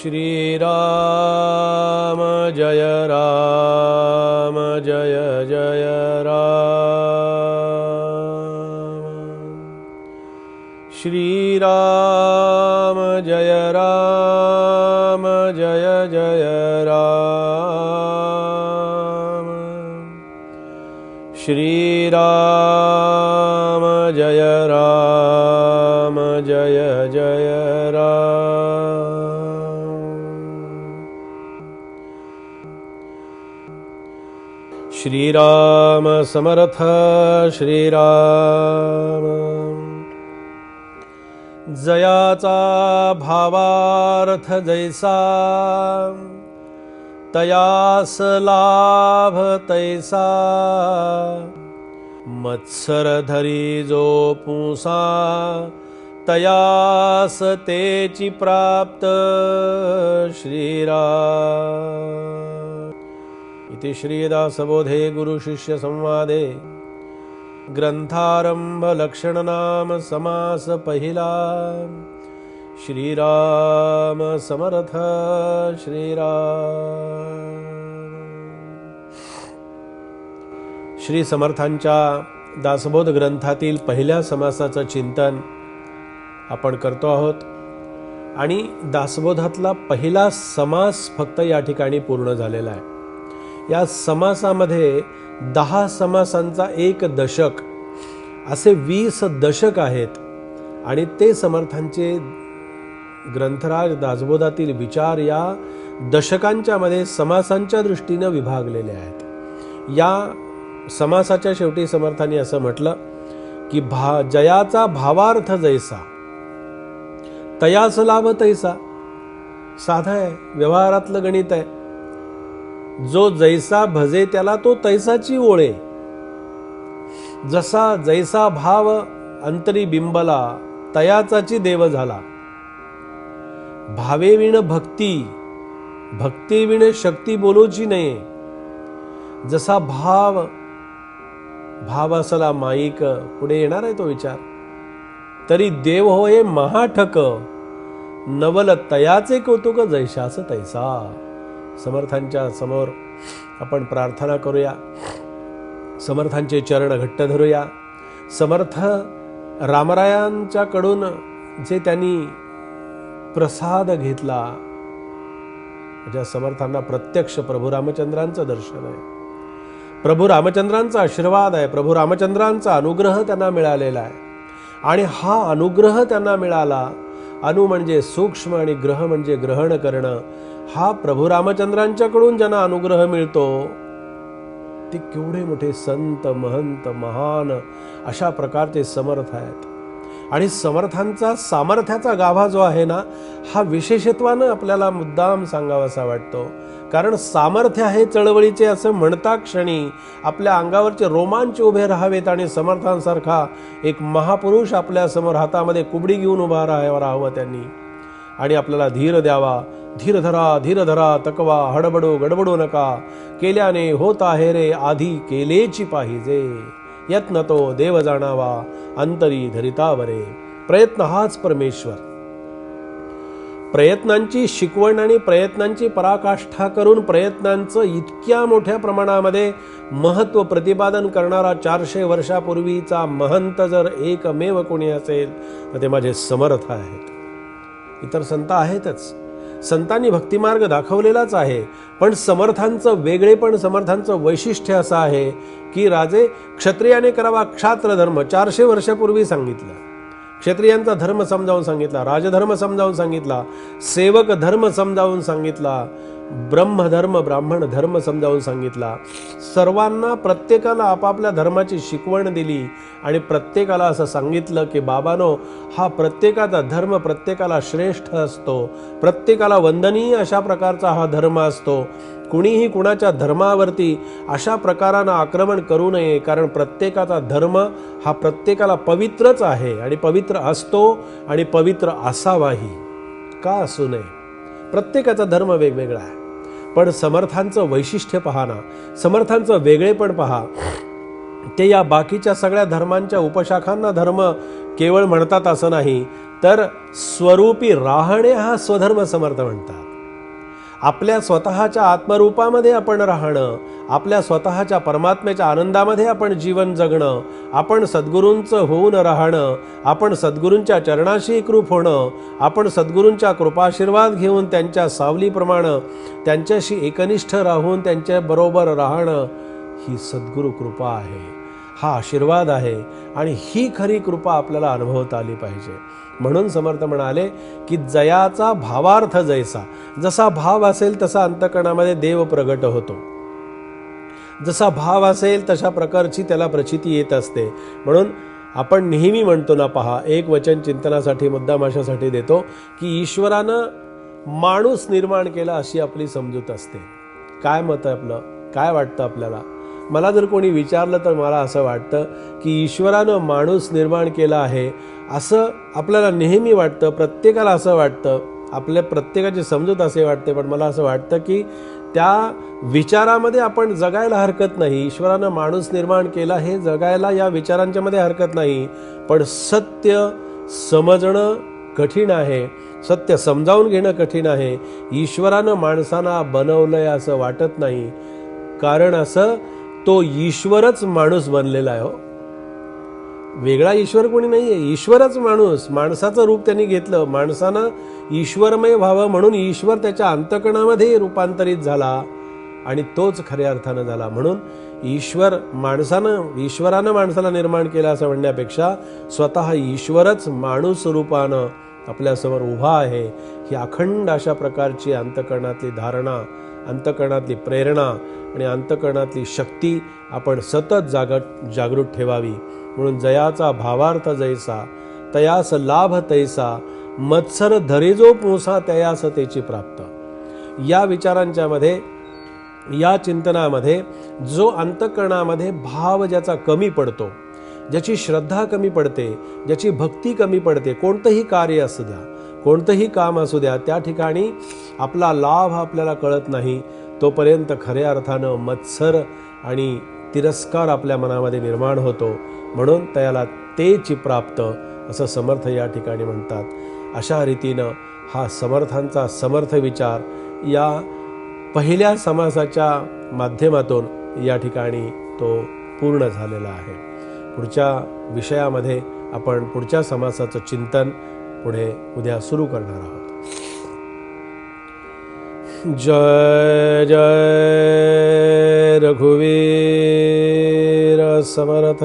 श्रीराम जय राम जय जय राम। श्रीराम जय राम जय जय राम। श्रीराम जय राम जय जय राम। श्रीराम समर्थ श्रीराम। जयाचा भावार्थ जैसा, तयास लाभ तैसा। मत्सर धरी जो पुंसा, तयास तेची प्राप्त श्रीराम। इति श्रीदासबोधे गुरुशिष्य संवादे ग्रंथारंभ लक्षणनाम समास पहिला। श्रीराम समर्थ श्रीराम। श्री समर्थांच्या दासबोध ग्रंथातील पहिल्या समासाचं चिंतन आपण करतो आहोत आणि दासबोधातला पहिला समास फक्त या ठिकाणी पूर्ण झालेला आहे। या समासामध्ये 10 समासांचा एक दशक असे 20 दशक आहेत आणि ते समर्थांचे ग्रंथराज दासबोधातील विचार या दशकांच्या मध्ये समासांच्या दृष्टीने विभागलेले आहेत। या समासाच्या शेवटी समर्थांनी असं म्हटलं की जयाचा भावार्थ जैसा, तयास लाभ तैसा। साधा आहे, व्यवहारातलं गणित आहे। जो जैसा भजे त्याला तो तैसाची ओळे। जसा जैसा भाव अंतरी बिंबला, तयाचाची देव झाला। भावे विण भक्ती, भक्ती विण शक्ती बोलूची नये। जसा भाव असला माईक, पुढे येणार आहे तो विचार। तरी देव होय महाठक, नवल तयाचे कौतुक जैशास तैसा। समर्थांच्या समोर आपण प्रार्थना करूया, समर्थांचे चरण घट्ट धरूया। समर्थ रामरायांच्याकडून जे त्यांनी प्रसाद घेतला, ज्या समर्थांना प्रत्यक्ष प्रभू रामचंद्रांचं दर्शन आहे, प्रभू रामचंद्रांचा आशीर्वाद आहे, प्रभू रामचंद्रांचा अनुग्रह त्यांना मिळालेला आहे। आणि हा अनुग्रह त्यांना मिळाला, अनु म्हणजे सूक्ष्म आणि ग्रह म्हणजे ग्रहण करणं। हा प्रभू रामचंद्रांच्याकडून ज्यांना अनुग्रह मिळतो ते केवढे मोठे संत महंत महान अशा प्रकारचे समर्थ आहेत। आणि समर्थांचा सामर्थ्याचा गाभा जो आहे ना, हा विशेषत्वानं आपल्याला मुद्दाम सांगावासा वाटतो। कारण सामर्थ्य आहे चळवळीचे असं म्हणता क्षणी आपल्या अंगावरचे रोमांच उभे राहावेत आणि समर्थांसारखा एक महापुरुष आपल्या समोर हातामध्ये कुबडी घेऊन उभा राहावं त्यांनी। आणि आपल्याला धीर द्यावा, धीर धरा तकवा, हडबडो गडबडू नका, केल्याने होत आहे रे आधी केलेची पाहिजे। यत्न तो देव जाणावा, अंतरी धरितावरे। प्रयत्न हाच परमेश्वर। प्रयत्नांची शिकवण आणि प्रयत्नांची पराकाष्ठा करून प्रयत्नांचं इतक्या मोठ्या प्रमाणामध्ये महत्त्व प्रतिपादन करणारा 400 वर्षापूर्वीचा महंत जर एकमेव कोणी असेल तर ते माझे समर्थ आहेत। इतर संत आहेतच, संतांनी भक्तिमार्ग दाखवलेलाच आहे, पण समर्थांचं वेगळेपण, समर्थांचं वैशिष्ट्य असं आहे की राजे क्षत्रियाने करावा क्षात्र धर्म 400 वर्षापूर्वी सांगितलं। क्षत्रियांचा धर्म समजावून सांगितला, राजधर्म समजावून सांगितला, सेवक धर्म समजावून सांगितला, ब्रह्मधर्म ब्राह्मण धर्म समजावून सांगितला। सर्वांना प्रत्येकाला आपापल्या धर्माची शिकवण दिली आणि प्रत्येकाला असं सांगितलं की बाबानो, हा प्रत्येकाचा धर्म प्रत्येकाला श्रेष्ठ असतो, प्रत्येकाला वंदनीय अशा प्रकारचा हा धर्म असतो। कुणीही कुणाच्या धर्मावरती अशा प्रकारानं आक्रमण करू नये, कारण प्रत्येकाचा धर्म हा प्रत्येकाला पवित्रच आहे आणि पवित्र असतो आणि पवित्र असावाही, का असू नये। प्रत्येकाचा धर्म वेगवेगळा आहे, पण समर्थांचं वैशिष्ट्य पहा ना, समर्थांचं वेगळेपण पहा। ते या बाकीच्या सगळ्या धर्मांच्या उपशाखांना धर्म केवळ म्हणतात असं नाही, तर स्वरूपी राहणे हा स्वधर्म समर्थ म्हणतात। आपल्या स्वतःच्या आत्मरूपामध्ये आपण राहणं, आपल्या स्वतःच्या परमात्म्याच्या आनंदामध्ये आपण जीवन जगणं, आपण सद्गुरूंचं होऊन राहणं, आपण सद्गुरूंच्या चरणाशी एकरूप होणं, आपण सद्गुरूंच्या कृपाशीर्वाद घेऊन त्यांच्या सावलीप्रमाणे त्यांच्याशी एकनिष्ठ राहून त्यांच्याबरोबर राहणं, ही सद्गुरू कृपा आहे, हा आशीर्वाद आहे आणि ही खरी कृपा आपल्याला अनुभवता आली पाहिजे. म्हणून समर्थ म्हणाले की जयाचा भावार्थ जैसा, जसा भाव असेल तसा अंतःकरणामध्ये देव प्रगट होतो, जसा भाव असेल तशा प्रकारची त्याला प्रचिती येत असते. म्हणून आपण नेहमी म्हणतो ना, पहा, एक वचन चिंतनासाठी मुद्दाम अशासाठी देतो की ईश्वरानं माणूस निर्माण केला अशी आपली समजूत असते. काय मत आहे आपलं, काय वाटतं आपल्याला? मला जर कोणी विचारलं तर मला असं वाटतं की ईश्वरानं माणूस निर्माण केला आहे असं आपल्याला नेहमी वाटतं, प्रत्येकाला असं वाटतं, आपल्या प्रत्येकाची समजूत असे वाटते. पण मला असं वाटतं की त्या विचारामध्ये आपण जगायला हरकत नाही. ईश्वरानं माणूस निर्माण केला हे जगायला या विचारांच्या मध्ये हरकत नाही, पण सत्य समजणं कठीण आहे, सत्य समजावून घेणं कठीण आहे. ईश्वरानं माणसांना बनवलंय असं वाटत नाही, कारण असं तो ईश्वरच माणूस बनलेला आहे. हो, वेगळा ईश्वर कोणी नाहीये, ईश्वरच माणूस, माणसाचं रूप त्यांनी घेतलं. माणसानं ईश्वरमय व्हावं म्हणून ईश्वर त्याच्या अंतःकरणामध्ये रूपांतरित झाला आणि तोच खऱ्या अर्थानं झाला. म्हणून ईश्वरानं माणसाला निर्माण केलं असं म्हणण्यापेक्षा स्वतः ईश्वरच माणूस रूपानं आपल्यासमोर उभा आहे. ही अखंड अशा प्रकारची अंतःकरणातली धारणा, अंतःकरणातली प्रेरणा आणि अंतःकरणातली शक्ती आपण सतत जागृत ठेवावी. म्हणून जयाचा भावार्थ जैसा, तयास लाभ तैसा, मत्सर धरे जो पोसा तयास त्याची प्राप्त. या विचारांच्या मध्ये, या चिंतनामध्ये जो अंतःकरणामध्ये भाव ज्याचा कमी पडतो, ज्याची श्रद्धा कमी पडते, ज्याची भक्ती कमी पडते, कोणतंही कार्य असू द्या, कोणतंही काम असू द्या, त्या ठिकाणी आपला लाभ आपल्याला कळत नाही. तोपर्यंत खऱ्या अर्थानं मत्सर आणि तिरस्कार आपल्या मनामध्ये निर्माण होतो. म्हणून त्याला तेची प्राप्त असं समर्थ या ठिकाणी म्हणतात. अशा रीतीनं हा समर्थांचा समर्थ विचार या पहिल्या समासाच्या माध्यमातून या ठिकाणी तो पूर्ण झालेला आहे. पुढच्या विषयामध्ये आपण पुढच्या समासाचं चिंतन पुढे उद्या सुरू करणार आहोत. जय जय रघुवीर समर्थ.